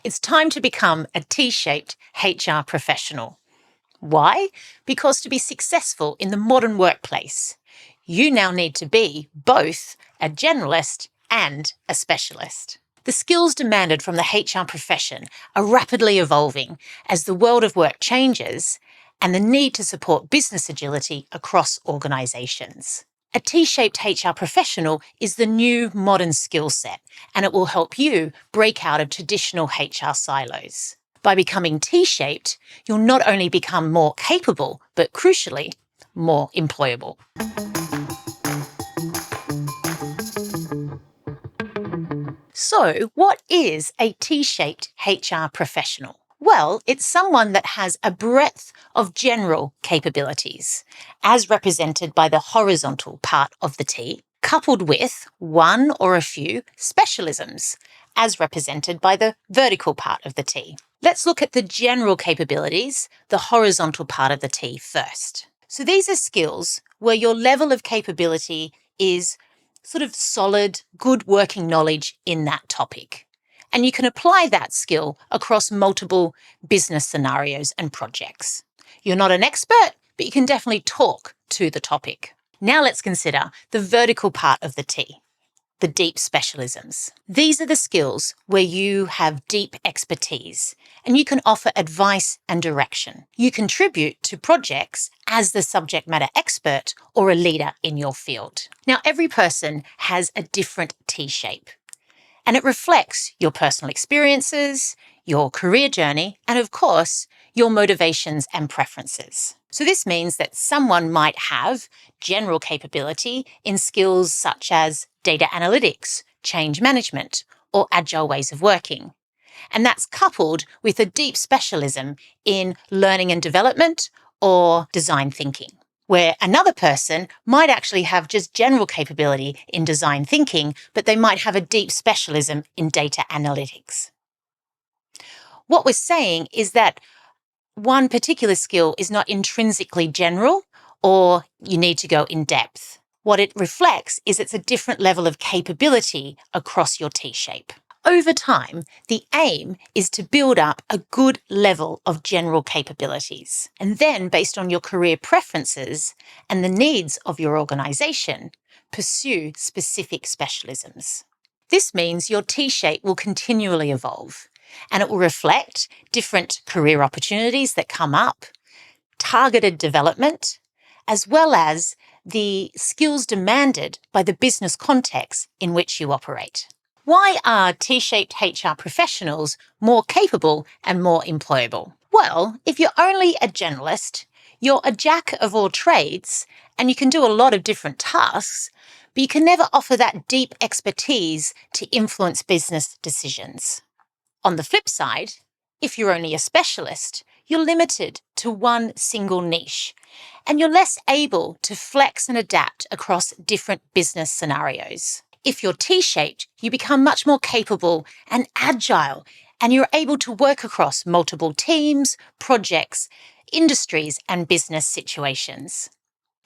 It's time to become a T-shaped HR professional. Why? Because to be successful in the modern workplace, you now need to be both a generalist and a specialist. The skills demanded from the HR profession are rapidly evolving as the world of work changes and the need to support business agility across organisations. A T-shaped HR professional is the new modern skill set, and it will help you break out of traditional HR silos. By becoming T-shaped, you'll not only become more capable, but crucially, more employable. So, what is a T-shaped HR professional? Well, it's someone that has a breadth of general capabilities, as represented by the horizontal part of the T, coupled with one or a few specialisms, as represented by the vertical part of the T. Let's look at the general capabilities, the horizontal part of the T first. So these are skills where your level of capability is sort of solid, good working knowledge in that topic. And you can apply that skill across multiple business scenarios and projects. You're not an expert, but you can definitely talk to the topic. Now let's consider the vertical part of the T, the deep specialisms. These are the skills where you have deep expertise and you can offer advice and direction. You contribute to projects as the subject matter expert or a leader in your field. Now, every person has a different T-shape, and it reflects your personal experiences, your career journey, and of course, your motivations and preferences. So this means that someone might have general capability in skills such as data analytics, change management, or agile ways of working. And that's coupled with a deep specialism in learning and development or design thinking, where another person might actually have just general capability in design thinking, but they might have a deep specialism in data analytics. What we're saying is that one particular skill is not intrinsically general or you need to go in depth. What it reflects is it's a different level of capability across your T-shape. Over time, the aim is to build up a good level of general capabilities. And then, based on your career preferences and the needs of your organisation, pursue specific specialisms. This means your T-shape will continually evolve, and it will reflect different career opportunities that come up, targeted development, as well as the skills demanded by the business context in which you operate. Why are T-shaped HR professionals more capable and more employable? Well, if you're only a generalist, you're a jack of all trades and you can do a lot of different tasks, but you can never offer that deep expertise to influence business decisions. On the flip side, if you're only a specialist, you're limited to one single niche, and you're less able to flex and adapt across different business scenarios. If you're T-shaped, you become much more capable and agile, and you're able to work across multiple teams, projects, industries, and business situations.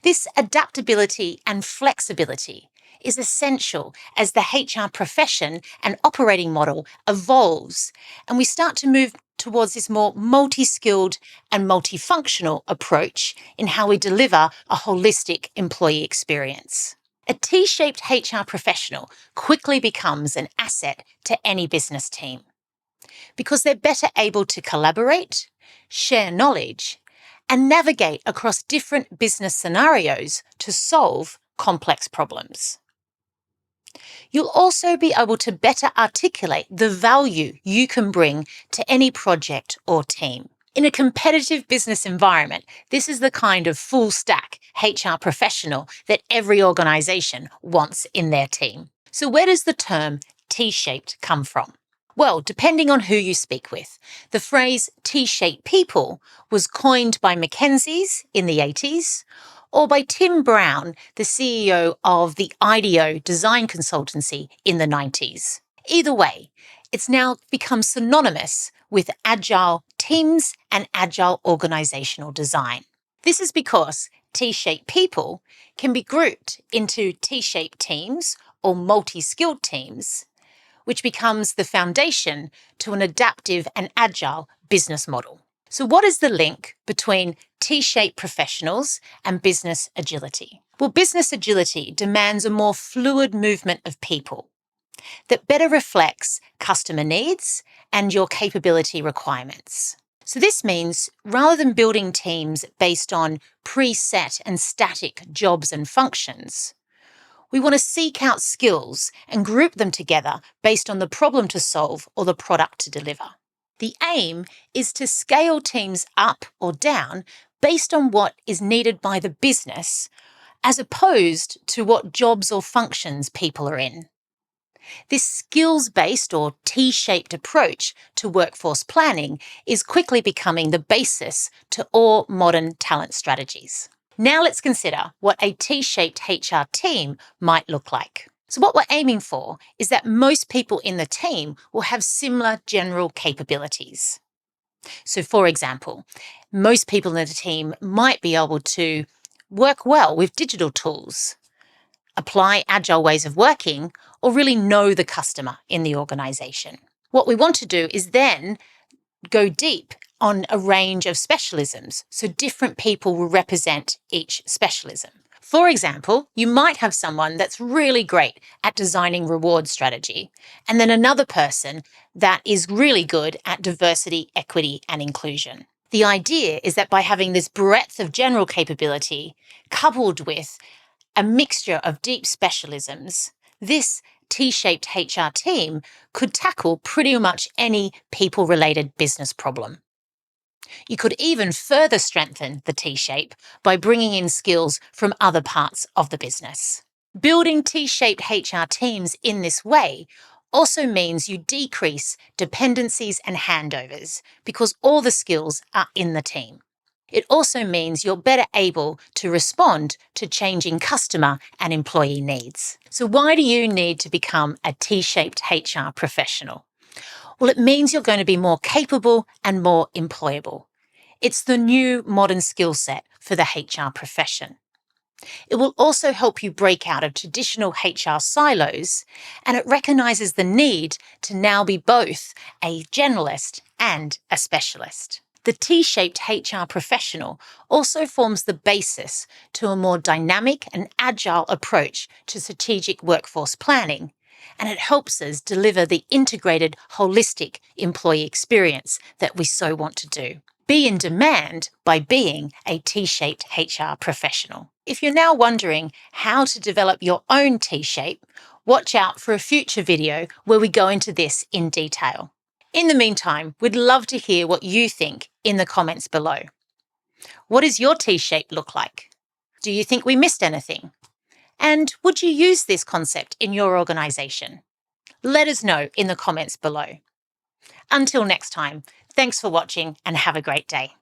This adaptability and flexibility is essential as the HR profession and operating model evolves, and we start to move towards this more multi-skilled and multifunctional approach in how we deliver a holistic employee experience. A T-shaped HR professional quickly becomes an asset to any business team because they're better able to collaborate, share knowledge, and navigate across different business scenarios to solve complex problems. You'll also be able to better articulate the value you can bring to any project or team. In a competitive business environment, this is the kind of full stack HR professional that every organisation wants in their team. So where does the term T-shaped come from? Well, depending on who you speak with, the phrase T-shaped people was coined by McKinsey's in the 80s or by Tim Brown, the CEO of the IDEO design consultancy in the 90s. Either way, it's now become synonymous with agile teams and agile organizational design. This is because T-shaped people can be grouped into T-shaped teams or multi-skilled teams, which becomes the foundation to an adaptive and agile business model. So what is the link between T-shaped professionals and business agility? Well, business agility demands a more fluid movement of people that better reflects customer needs and your capability requirements. So this means rather than building teams based on preset and static jobs and functions, we want to seek out skills and group them together based on the problem to solve or the product to deliver. The aim is to scale teams up or down based on what is needed by the business, as opposed to what jobs or functions people are in. This skills-based or T-shaped approach to workforce planning is quickly becoming the basis to all modern talent strategies. Now let's consider what a T-shaped HR team might look like. So what we're aiming for is that most people in the team will have similar general capabilities. So for example, most people in the team might be able to work well with digital tools, apply agile ways of working, or really know the customer in the organization. What we want to do is then go deep on a range of specialisms, so different people will represent each specialism. For example, you might have someone that's really great at designing reward strategy, and then another person that is really good at diversity, equity, and inclusion. The idea is that by having this breadth of general capability coupled with a mixture of deep specialisms, this T-shaped HR team could tackle pretty much any people-related business problem. You could even further strengthen the T-shape by bringing in skills from other parts of the business. Building T-shaped HR teams in this way also means you decrease dependencies and handovers because all the skills are in the team. It also means you're better able to respond to changing customer and employee needs. So why do you need to become a T-shaped HR professional? Well, it means you're going to be more capable and more employable. It's the new modern skill set for the HR profession. It will also help you break out of traditional HR silos, and it recognises the need to now be both a generalist and a specialist. The T-shaped HR professional also forms the basis to a more dynamic and agile approach to strategic workforce planning, and it helps us deliver the integrated, holistic employee experience that we so want to do. Be in demand by being a T-shaped HR professional. If you're now wondering how to develop your own T-shape, watch out for a future video where we go into this in detail. In the meantime, we'd love to hear what you think in the comments below. What does your T-shape look like? Do you think we missed anything? And would you use this concept in your organisation? Let us know in the comments below. Until next time, thanks for watching and have a great day.